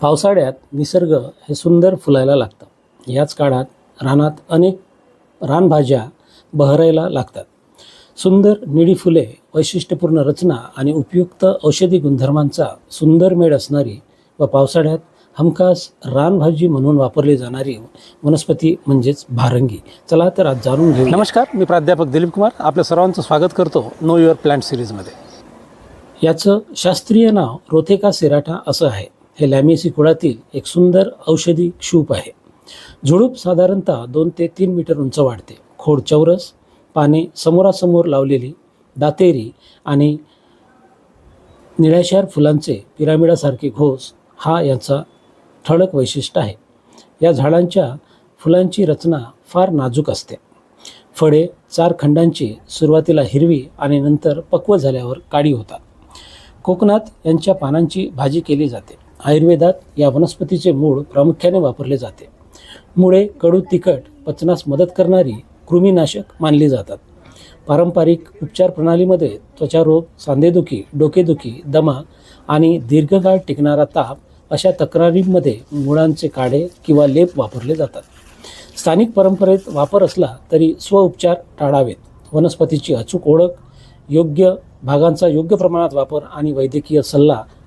पावसाळ्यात निसर्ग हे सुंदर फुलायला लागतं। याच काळात रानात अनेक रानभाज्या बहरायला लागतात। सुंदर निळी फुले, वैशिष्ट्यपूर्ण रचना आणि उपयुक्त औषधी गुणधर्मांचा सुंदर मेळ असणारी व पावसाळ्यात हमखास रानभाजी म्हणून वापरली जाणारी वनस्पती म्हणजेच भारंगी। चला तर आज जाणून घेऊ। नमस्कार, मी प्राध्यापक दिलीप कुमार आपल्या सर्वांचं स्वागत करतो नो युअर प्लांट सिरीजमध्ये। याचं शास्त्रीय नाव रोथेका सेराटा असं आहे। हे लॅमिएसी कुळातील एक सुंदर औषधी क्षूप आहे। झुडूप साधारणतः 2 ते 3 मीटर उंच वाढते। खोड चौरस, पाने समोरासमोर लावलेली, दातेरी आणि निळ्याशार फुलांचे पिरामिडासारखे घोस हा याचा ठळक वैशिष्ट्य आहे। या झाडांच्या फुलांची रचना फार नाजूक असते। फळे 4 खंडांची, सुरुवातीला हिरवी आणि नंतर पक्व झाल्यावर काळी होतात। कोकणात यांच्या पानांची भाजी केली जाते। आयुर्वेदात या वनस्पतीचे मूळ प्रामुख्याने वापरले जाते। मुळे कडू तिखट, पचनास मदत करणारी कृमीनाशक मानली जातात। पारंपरिक उपचार प्रणालीमध्ये त्वचारोग, सांधेदुखी, डोकेदुखी, दमा आणि दीर्घकाळ टिकणारा ताप अशा तक्रारींमध्ये मुळांचे काढे किंवा लेप वापरले जातात। स्थानिक परंपरेत वापर असला तरी स्वउपचार टाळावेत। वनस्पतीची अचूक ओळख, योग्य भागांचा योग्य प्रमाणात वापर आणि वैद्यकीय सल्ला